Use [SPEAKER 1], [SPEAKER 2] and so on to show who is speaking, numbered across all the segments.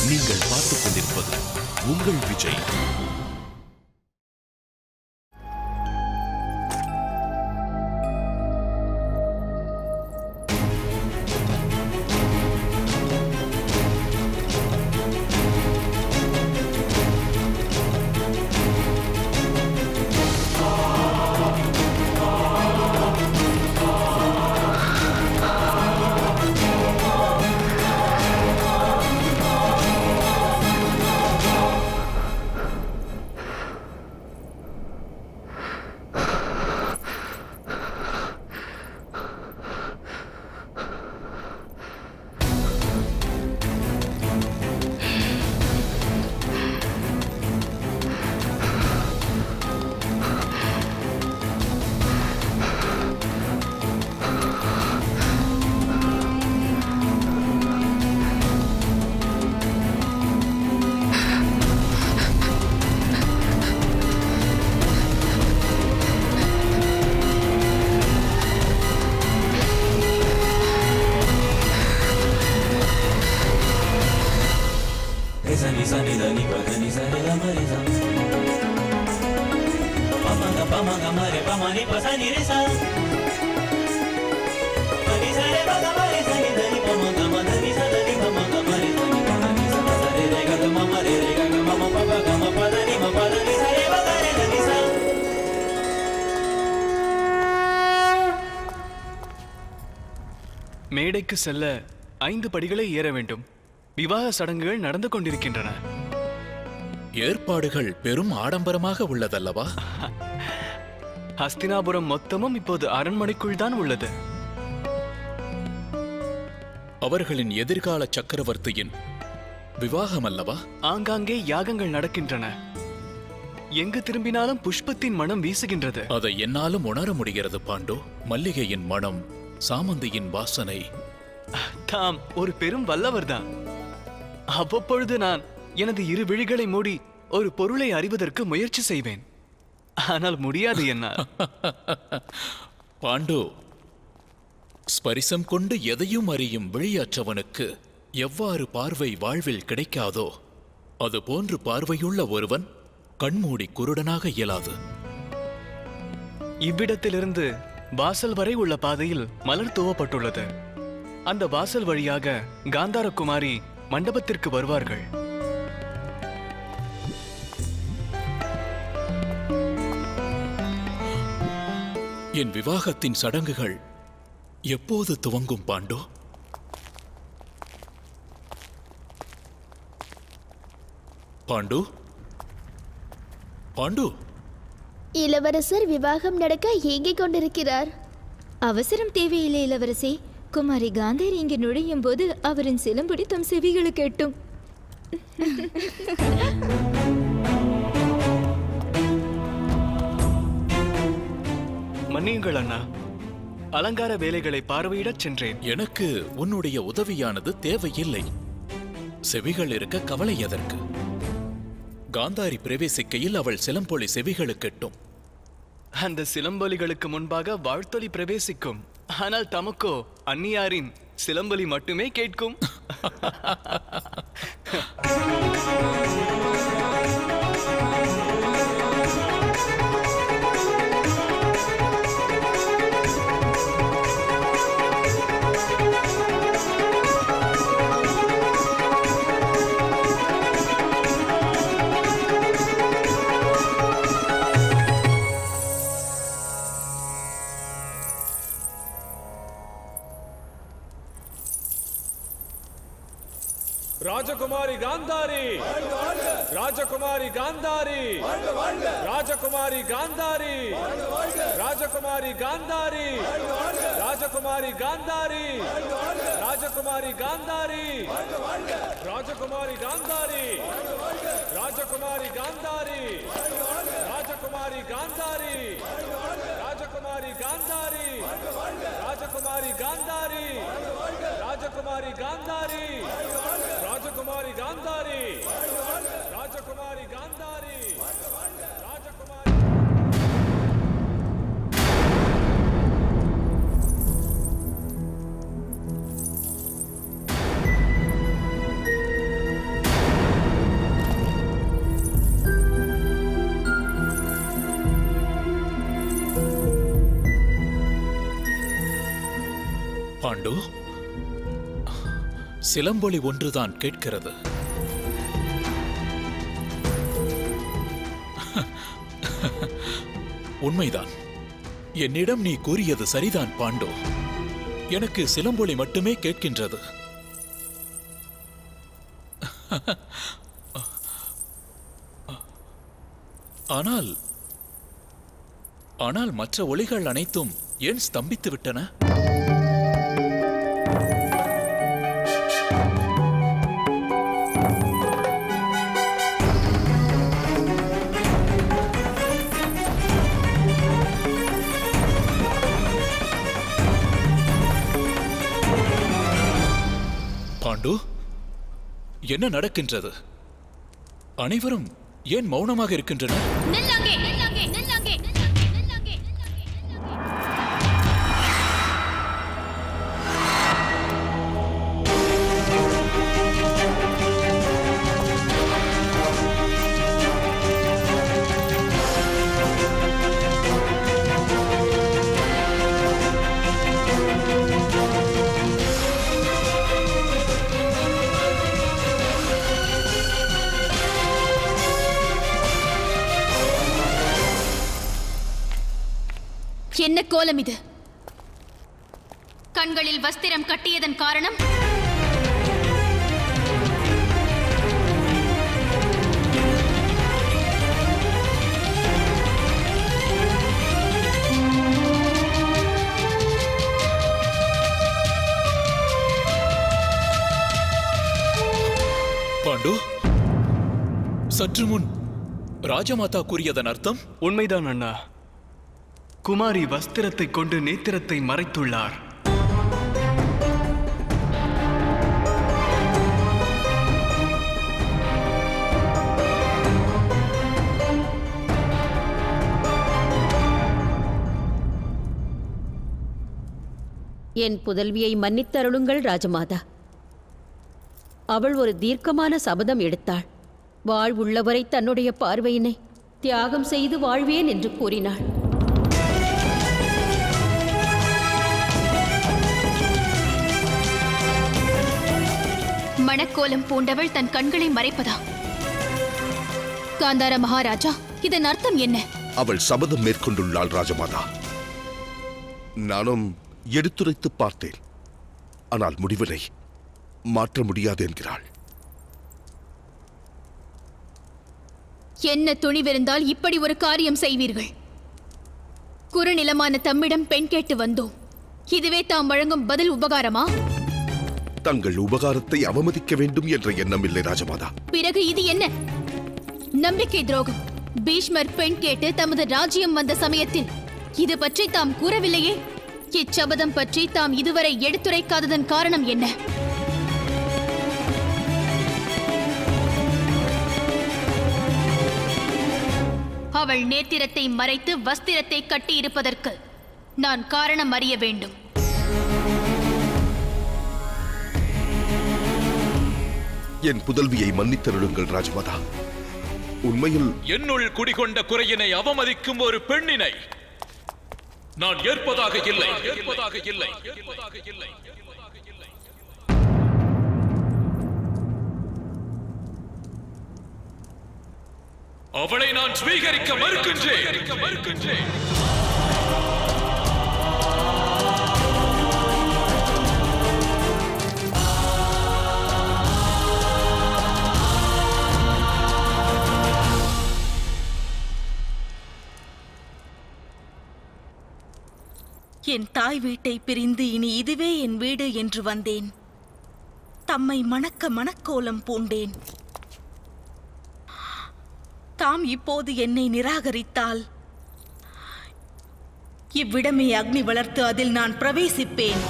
[SPEAKER 1] நீங்கள் பார்த்துக் கொண்டிருப்பது உங்கள் விஜய்.
[SPEAKER 2] மேடைக்கு செல்ல 5 படிகளை ஏற வேண்டும். விவாக சடங்குகள் நடந்து கொண்டிருக்கின்றன.
[SPEAKER 1] ஏற்பாடுகள் பெரும் ஆடம்பரமாக உள்ளதல்லவா?
[SPEAKER 2] ஹஸ்தினாபுரம் மொத்தமும் இப்போது அரண்மனைக்குள் தான் உள்ளது.
[SPEAKER 1] அவர்களின் எதிர்கால சக்கரவர்த்தியின் விவாகம் அல்லவா?
[SPEAKER 2] ஆங்காங்கே யாகங்கள் நடக்கின்றன. எங்கு திரும்பினாலும் புஷ்பத்தின் மனம் வீசுகின்றது.
[SPEAKER 1] அதை என்னாலும் உணர முடிகிறது பாண்டு. மல்லிகையின் மனம், சாமந்தியின் வாசனை.
[SPEAKER 2] தாம் ஒரு பெரும் வல்லவர்தான். அவ்வப்பொழுது நான் எனது 2 விழிகளை மூடி ஒரு பொருளை அறிவதற்கு முயற்சி செய்வேன். ஆனால் முடியாது என்னால்.
[SPEAKER 1] பாண்டு, ஸ்பரிசம் கொண்டு எதையும் அறியும் விழியற்றவனுக்கு எவ்வாறு பார்வை வாழ்வில் கிடைக்காதோ அதுபோன்று பார்வையுள்ள ஒருவன் கண்மூடி குருடனாக இயலாது.
[SPEAKER 2] இவ்விடத்திலிருந்து வாசல் வரை உள்ள பாதையில் மலர் தூவப்பட்டுள்ளது. அந்த வாசல் வழியாக காந்தாரகுமாரி மண்டபத்திற்கு வருவார்கள்.
[SPEAKER 1] என் விவாகத்தின் சடங்குகள் எப்போது துவங்கும் பாண்டு? Bond, bond.
[SPEAKER 3] இளவரசர் விவாகம் நடக்க ஏங்கிக் கொண்டிருக்கிறார்.
[SPEAKER 4] அவசரம் தேவையில்லை இளவரசி. குமாரி காந்தாரி இங்கு நுழையும் போது அவரின் சிலம்புடி தம் செவிகளுக்கு எட்டும்.
[SPEAKER 2] மன்னியுங்கள் அண்ணா, அலங்கார வேலைகளை பார்வையிடச் சென்றேன்.
[SPEAKER 1] எனக்கு உன்னுடைய உதவியானது தேவையில்லை. செவிகள் இருக்க கவலை எதற்கு? காந்தாரி பிரவேசிக்கையில் அவள் சிலம்பொலி செவிகளுக்கு எட்டும்.
[SPEAKER 2] அந்த சிலம்பொலிகளுக்கு முன்பாக வாழ்த்தொலி பிரவேசிக்கும். ஆனால் தமக்கோ அந்நியாரின் சிலம்பொலி மட்டுமே கேட்கும்.
[SPEAKER 5] ராஜகுமாரி காந்தாரி, ராஜகுமாரி காந்தாரி, ராஜகுமாரி காந்தாரி, ராஜகுமாரி காந்தாரி, ராஜகுமாரி காந்தாரி, ராஜகுமாரி காந்தாரி, ராஜகுமாரி காந்தாரி, ராஜகுமாரி காந்தாரி, ராஜகுமாரி காந்தாரி, ராஜகுமாரி காந்தாரி, ராஜகுமாரி காந்தாரி, ராஜகுமாரி காந்தாரி, ராஜகுமாரி காந்தாரி, ராஜகுமாரி காந்தாரி, ராஜகுமாரி.
[SPEAKER 1] பாண்டு, சிலம்பொலி ஒன்றுதான் கேட்கிறது. உண்மைதான். என்னிடம் நீ கூறியது சரிதான் பாண்டு. எனக்கு சிலம்பொலி மட்டுமே கேட்கின்றது. ஆனால் ஆனால் மற்ற ஒலிகள் அனைத்தும் ஏன் ஸ்தம்பித்து விட்டன? பாண்டு, என்ன நடக்கின்றது? அனைவரும் ஏன் மௌனமாக இருக்கின்றனர்?
[SPEAKER 6] என்ன கோலம் இது? கண்களில் வஸ்திரம் கட்டியதன் காரணம்?
[SPEAKER 1] பாண்டு, சற்று முன் ராஜமாதா கூறியதன் அர்த்தம்?
[SPEAKER 2] உண்மைதான் அண்ணா. குமாரி வஸ்திரத்தை கொண்டு நேத்திரத்தை மறைத்துள்ளார்.
[SPEAKER 7] என் புதல்வியை மன்னித்தருளுங்கள் ராஜமாதா. அவள் ஒரு தீர்க்கமான சபதம் எடுத்தாள். வாழ்வுள்ளவரை தன்னுடைய பார்வையினை தியாகம் செய்து வாழ்வேன் என்று கூறினாள்.
[SPEAKER 6] மணக்கோலம் பூண்டவள் தன் கண்களை மறைப்பதா? காந்தார மகாராஜா, இதன் அர்த்தம் என்ன?
[SPEAKER 8] அவள் சபதம் மேற்கொண்டுள்ளாள் ராஜமாதா. நானும் எடுத்துரைத்து பார்த்தேன். ஆனால் முடிவினை மாற்ற முடியாது என்கிறாள்.
[SPEAKER 6] என்ன துணிவிருந்தால் இப்படி ஒரு காரியம் செய்வீர்கள்? குறுநிலமான தம்மிடம் பெண் கேட்டு வந்தோம். இதுவே தாம் வழங்கும் பதில் உபகாரமா?
[SPEAKER 8] தங்கள் உபகாரத்தை அவமதிக்க வேண்டும் என்ற எண்ணம் இல்லை ராஜமாதா.
[SPEAKER 6] பிறகு இது என்ன? நம்பிக்கை துரோகம். பீஷ்மர் பெண் கேட்டு தமது ராஜ்யம் வந்த சமயத்தில் இது பற்றி தாம் கூறவில்லையே. இச்சபதம் பற்றி தாம் இதுவரை எடுத்துரைக்காததன் காரணம் என்ன? அவள் நேத்திரத்தை மறைத்து வஸ்திரத்தை கட்டி இருப்பதற்கு நான் காரணம் அறிய வேண்டும்.
[SPEAKER 8] என் புதல்வியை மன்னித்தருளுங்கள் ராஜமாதா. உண்மையில்
[SPEAKER 1] என்னுள் குடிகொண்ட குறையினை அவமதிக்கும் ஒரு பெண்ணினை நான் ஏற்பதாக இல்லை. அவளை நான் ஸ்வீகரிக்க மறுக்கின்றேன்.
[SPEAKER 9] என் தாய் வீட்டை பிரிந்து இனி இதுவே என் வீடு என்று வந்தேன். தம்மை மணக்க மணக்கோலம் பூண்டேன். தாம் இப்போது என்னை நிராகரித்தால் இவ்விடமே அக்னி வளர்த்து அதில் நான் பிரவேசிப்பேன்.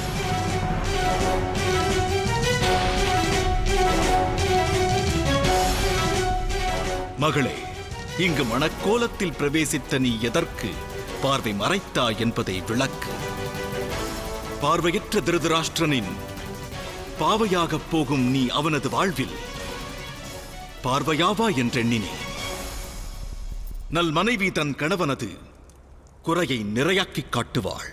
[SPEAKER 10] மகளே, இங்கு மணக்கோலத்தில் பிரவேசித்த நீ எதற்கு பார்வை மறைத்தாய் என்பதை விளக்கு. பார்வையற்ற திருதராஷ்டிரனின் பாவையாகப் போகும் நீ அவனது வாழ்வில் பார்வையாவா என்றெண்ணினேன். நல் மனைவி தன் கணவனது குறையை நிறையாக்கிக் காட்டுவாள்.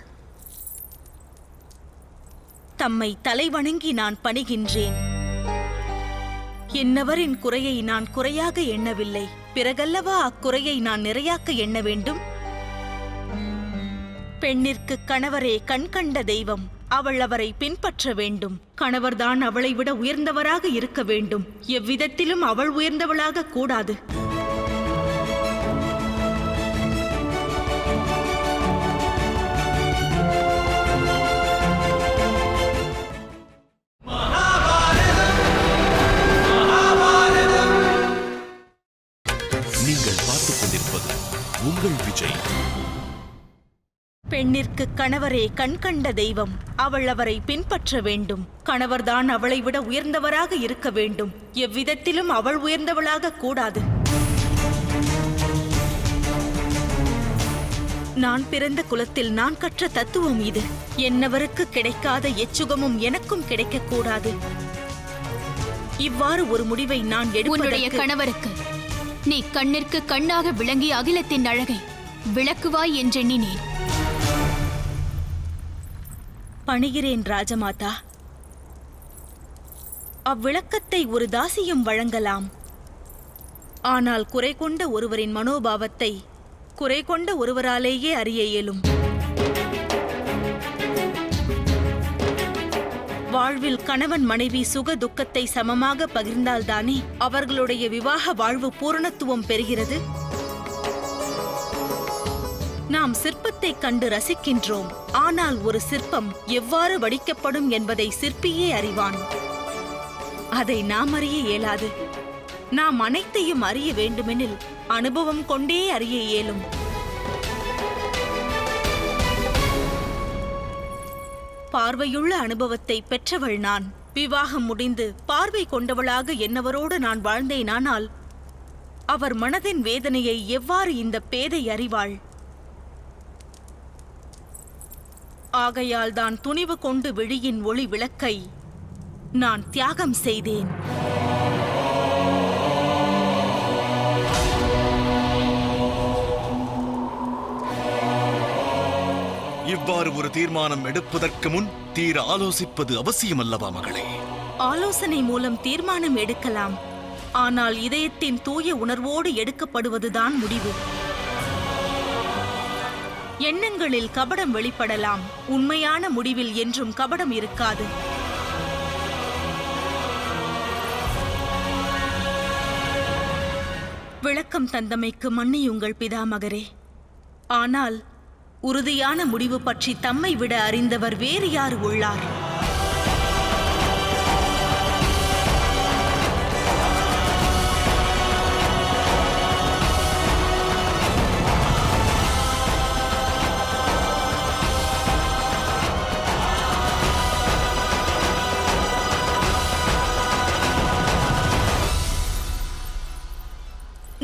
[SPEAKER 9] தம்மை தலைவணங்கி நான் பணிகின்றேன். என்னவரின் குறையை நான் குறையாக எண்ணவில்லை. பிறகல்லவா அக்குறையை நான் நிறையாக்க எண்ண வேண்டும். பெண்ணிற்கு கணவரே கண்கண்ட தெய்வம். அவள் அவரை பின்பற்ற வேண்டும். கணவர்தான் அவளை விட உயர்ந்தவராக இருக்க வேண்டும். எவ்விதத்திலும் அவள் உயர்ந்தவளாக கூடாது.
[SPEAKER 1] நீங்கள் பார்த்துக் கொண்டிருப்பது உங்கள் விஜய்.
[SPEAKER 9] பெண்ணிற்கு கணவரே கண்கண்ட தெய்வம். அவள் அவரை பின்பற்ற வேண்டும். கணவர்தான் அவளை விட உயர்ந்தவராக இருக்க வேண்டும். எவ்விதத்திலும் அவள் உயர்ந்தவளாக கூடாது. நான் பிறந்த குலத்தில் நான் கற்ற தத்துவம் இது. என்னவருக்கு கிடைக்காத எச்சுகமும் எனக்கும் கிடைக்க கூடாது. இவ்வாறு ஒரு முடிவை நான்
[SPEAKER 6] உன்னுடைய கணவருக்கு நீ கண்ணிற்கு கண்ணாக விளங்கி அகிலத்தின் அழகை விளக்குவாய் என்றெண்ணினேன்.
[SPEAKER 9] பணிகிறேன் ராஜமாதா. அவ்விளக்கத்தை ஒரு தாசியும் வழங்கலாம். ஆனால் குறை கொண்ட ஒருவரின் மனோபாவத்தை குறை கொண்ட ஒருவராலேயே அறிய இயலும். வாழ்வில் கணவன் மனைவி சுக துக்கத்தை சமமாக பகிர்ந்தால்தானே அவர்களுடைய விவாக வாழ்வு பூரணத்துவம் பெறுகிறது. நாம் சிற்பத்தை கண்டு ரசிக்கின்றோம். ஆனால் ஒரு சிற்பம் எவ்வாறு வடிக்கப்படும் என்பதை சிற்பியே அறிவான். அதை நாம் அறிய இயலாது. நாம் அனைத்தையும் அறிய வேண்டுமெனில் அனுபவம் கொண்டே அறிய இயலும். பார்வையுள்ள அனுபவத்தை பெற்றவள் நான். விவாகம் முடிந்து பார்வை கொண்டவளாக என்னவரோடு நான் வாழ்ந்தேனானால் அவர் மனதின் வேதனையை எவ்வாறு இந்த பேதை அறிவாள்? ஆகையால் தான் துணிவு கொண்டு விழியின் ஒளி விளக்கை நான் தியாகம் செய்தேன்.
[SPEAKER 10] இவ்வாறு ஒரு தீர்மானம் எடுப்பதற்கு முன் தீர ஆலோசிப்பது அவசியமல்லவா மகளே?
[SPEAKER 9] ஆலோசனை மூலம் தீர்மானம் எடுக்கலாம். ஆனால் இதயத்தின் தூய உணர்வோடு எடுக்கப்படுவதுதான் முடிவு. எண்ணங்களில் கபடம் வெளிப்படலாம். உண்மையான முடிவில் என்றும் கபடம் இருக்காது. விளக்கம் தந்தமைக்கு மன்னியுங்கள் பிதாமகரே. ஆனால் உறுதியான முடிவு பற்றி தம்மை விட அறிந்தவர் வேறு யார் உள்ளார்?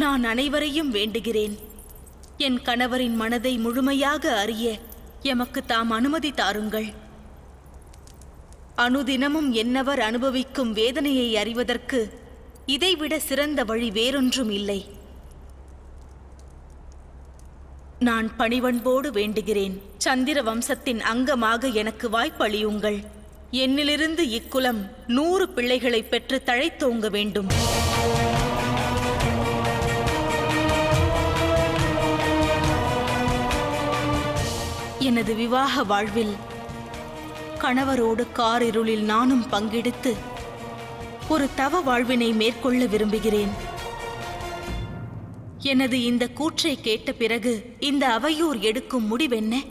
[SPEAKER 9] நான் அனைவரையும் வேண்டுகிறேன். என் கணவரின் மனதை முழுமையாக அறிய எமக்கு தாம் அனுமதி தாருங்கள். அனுதினமும் என்னவர் அனுபவிக்கும் வேதனையை அறிவதற்கு இதைவிட சிறந்த வழி வேறொன்றும் இல்லை. நான் பணிவன்போடு வேண்டுகிறேன். சந்திர வம்சத்தின் அங்கமாக எனக்கு வாய்ப்பளியுங்கள். என்னிலிருந்து இக்குலம் 100 பிள்ளைகளை பெற்று தழைத்தோங்க வேண்டும். எனது விவாக வாழ்வில் கணவரோடு காரிருளில் நானும் பங்கெடுத்து ஒரு தவ வாழ்வினை மேற்கொள்ள விரும்புகிறேன். எனது இந்த கூற்றை கேட்ட பிறகு இந்த அவையோர் எடுக்கும் முடிவென்ன?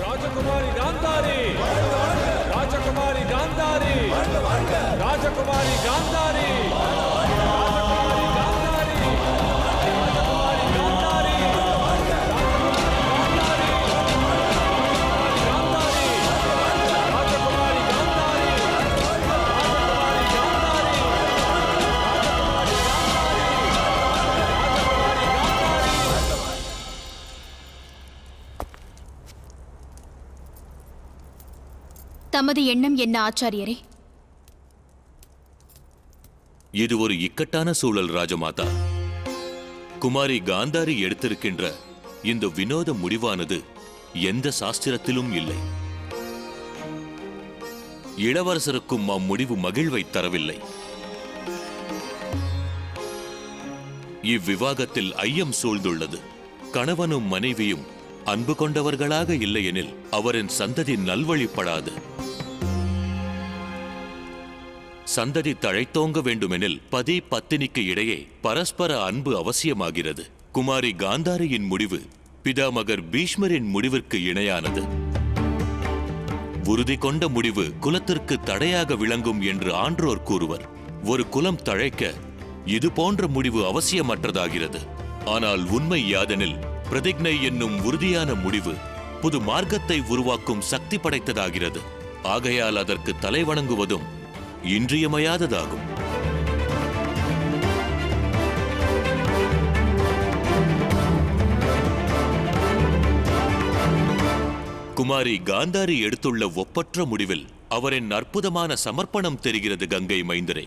[SPEAKER 5] ராஜகுமாரி காந்தாரி, ராஜகுமாரி காந்தாரி, ராஜகுமாரி காந்தாரி.
[SPEAKER 6] தமது எண்ணம் என்ன ஆச்சாரியரே?
[SPEAKER 11] இது ஒரு இக்கட்டான சூழல் ராஜமாதா. குமாரி காந்தாரி எடுத்திருக்கின்ற இந்த வினோத முடிவானது எந்த சாஸ்திரத்திலும் இல்லை. இளவரசருக்கும் அம்முடிவு மகிழ்வை தரவில்லை. இவ்விவாகத்தில் ஐயம் சூழ்ந்துள்ளது. கணவனும் மனைவியும் அன்பு கொண்டவர்களாக இல்லையெனில் அவரின் சந்ததி நல்வழிப்படாது. சந்ததி தழைத்தோங்க வேண்டுமெனில் பதி பத்தினிக்கு இடையே பரஸ்பர அன்பு அவசியமாகிறது. குமாரி காந்தாரியின் முடிவு பிதாமகர் பீஷ்மரின் முடிவிற்கு இணையானது. உறுதி கொண்ட முடிவு குலத்திற்கு தடையாக விளங்கும் என்று ஆன்றோர் கூறுவர். ஒரு குலம் தழைக்க இது போன்ற முடிவு அவசியமற்றதாகிறது. ஆனால் உண்மை யாதெனில் பிரதிஜ்ஞை என்னும் உறுதியான முடிவு புது மார்க்கத்தை உருவாக்கும் சக்தி படைத்ததாகிறது. ஆகையால் அதற்கு தலைவணங்குவதும் இன்றியமையாததாகும். குமாரி காந்தாரி எடுத்துள்ள ஒப்பற்ற முடிவில் அவரின் அற்புதமான சமர்ப்பணம் தெரிகிறது. கங்கை மைந்தரே,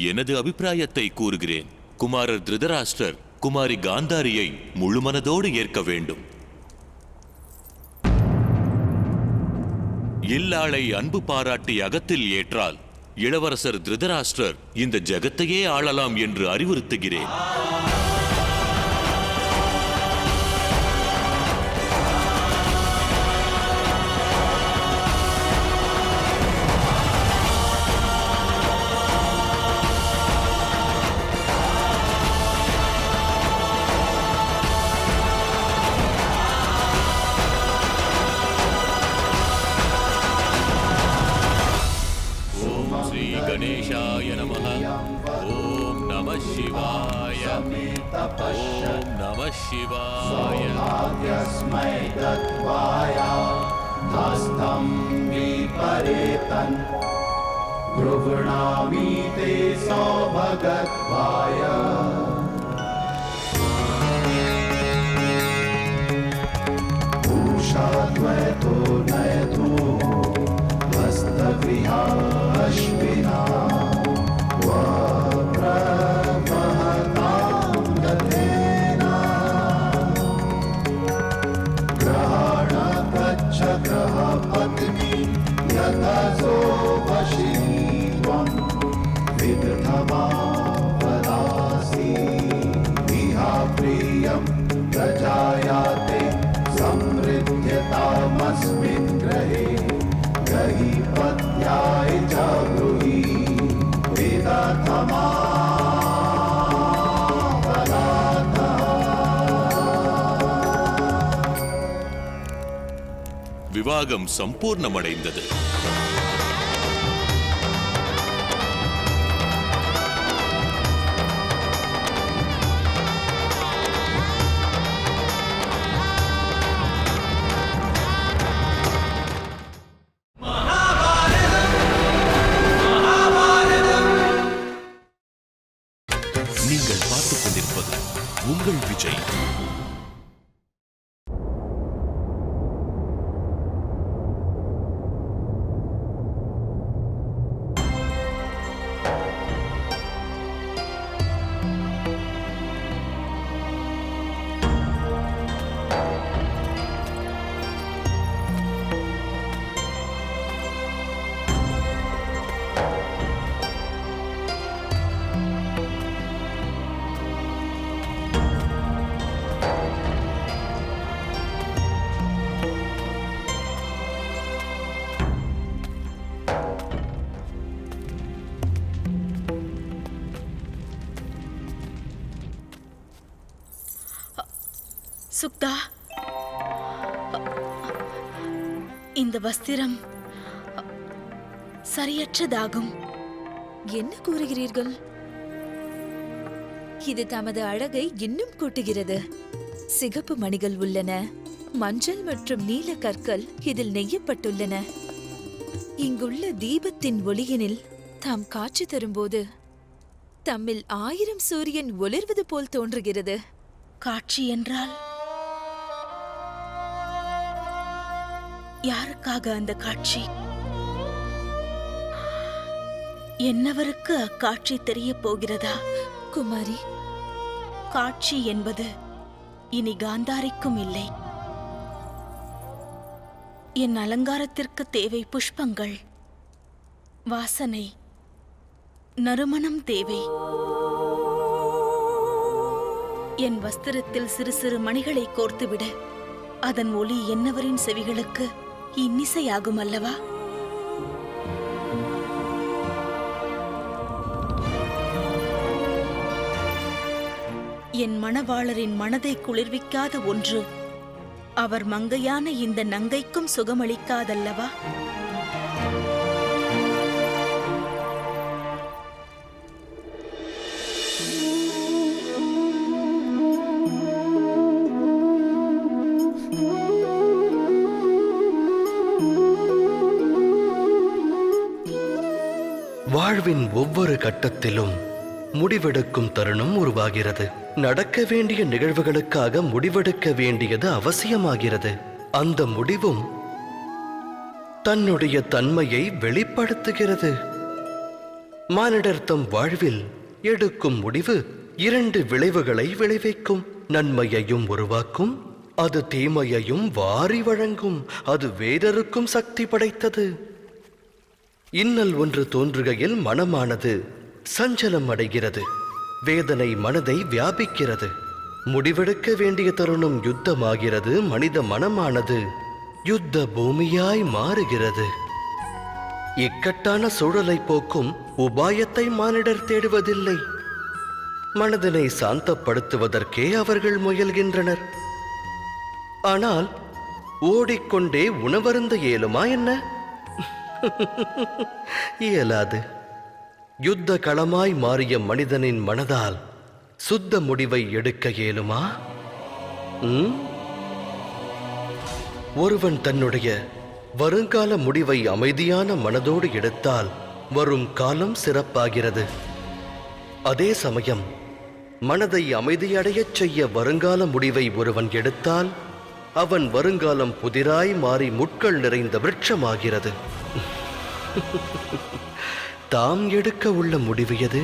[SPEAKER 11] எனது அபிப்பிராயத்தை கூறுகிறேன். குமாரர் திருதராஷ்டிரர் குமாரி காந்தாரியை முழுமனதோடு ஏற்க வேண்டும். இல்லாளை அன்பு பாராட்டி அகத்தில் ஏற்றால் இளவரசர் திருதராஷ்டிரர் இந்த ஜகத்தையே ஆளலாம் என்று அறிவுறுத்துகிறேன். गणेशाय नमः। ओम नमः शिवाय। ओम नमः शिवाय।
[SPEAKER 12] यस्मै तत्त्वाय हस्तं विपरेतन् गृह्णामि ते सौभगत्वाय। उषाद्वैतो नयतो हस्तगृहा अश्विना वप्रमहतां दधेना ग्रहाणकच्छ ग्रहपत्नी यतसो वशिनी त्वं विदधमापदासि विहा प्रियं प्रजायाते समृद्ध्यतामस्मिन् ग्रहे गहि पत्याय च ब्रूहि
[SPEAKER 11] விவாகம் சம்பூர்ணமடைந்தது. நீங்கள் பார்த்துக் கொண்டிருப்பது உங்கள் விஜய்.
[SPEAKER 9] சுக்தா, இந்த வஸ்திரம் சரியற்றதாகும்.
[SPEAKER 4] என்ன கூறுகிறீர்கள்? இது தமது அழகை இன்னும் கூட்டுகிறது. சிகப்பு மணிகள் உள்ளன, மஞ்சள் மற்றும் நீல கற்கள் இதில் நெய்யப்பட்டுள்ளன. இங்குள்ள தீபத்தின் ஒளியினில் தாம் காட்சி தரும்போது தம்மில் 1000 சூரியன் ஒளிர்வது போல் தோன்றுகிறது.
[SPEAKER 9] காட்சி என்றால் யாருக்காக அந்த காட்சி? என்னவருக்கு அக்காட்சி தெரிய போகிறதா?
[SPEAKER 4] குமாரி,
[SPEAKER 9] காட்சி என்பது இனி காந்தாரிக்கும் இல்லை. என் அலங்காரத்திற்கு தேவை புஷ்பங்கள், வாசனை, நறுமணம் தேவை. என் வஸ்திரத்தில் சிறு சிறு மணிகளை கோர்த்துவிட அதன் ஒலி என்னவரின் செவிகளுக்கு இன்னிசையாகும் அல்லவா? என் மணவாளரின் மனதை குளிர்விக்காத ஒன்று அவர் மங்கையான இந்த நங்கைக்கும் சுகமளிக்காதல்லவா?
[SPEAKER 13] வாழ்வின் ஒவ்வொரு கட்டத்திலும் முடிவெடுக்கும் தருணம் உருவாகிறது. நடக்க வேண்டிய நிகழ்வுகளுக்காக முடிவெடுக்க வேண்டியது அவசியமாகிறது. அந்த முடிவும் தன்னுடைய தன்மையை வெளிப்படுத்துகிறது. மானிடர் தம் வாழ்வில் எடுக்கும் முடிவு 2 விளைவுகளை விளைவிக்கும். நன்மையையும் உருவாக்கும், அது தீமையையும் வாரி வழங்கும். அது வேறொருக்கும் சக்தி படைத்தது. இன்னல் ஒன்று தோன்றுகையில் மனமானது சஞ்சலம் அடைகிறது. வேதனை மனதை வியாபிக்கிறது. முடிவெடுக்க வேண்டிய தருணம் யுத்தமாகிறது. மனித மனமானது யுத்த பூமியாய் மாறுகிறது. இக்கட்டான சூழலை போக்கும் உபாயத்தை மானிடர் தேடுவதில்லை. மனதினை சாந்தப்படுத்துவதற்கே அவர்கள் முயல்கின்றனர். ஆனால் ஓடிக்கொண்டே உணவருந்த இயலுமா என்ன? இயலாது. யுத்த களமாய் மாறிய மனிதனின் மனதால் சுத்த முடிவை எடுக்க இயலுமா? ஒருவன் தன்னுடைய வருங்கால முடிவை அமைதியான மனதோடு எடுத்தால் வரும் காலம் சிறப்பாகிறது. அதே சமயம் மனதை அமைதியடையச் செய்ய வருங்கால முடிவை ஒருவன் எடுத்தால் அவன் வருங்காலம் புதிராய் மாறி முட்கள் நிறைந்த விருட்சமாகிறது. தாம் எடுக்க உள்ள முடிவு எது?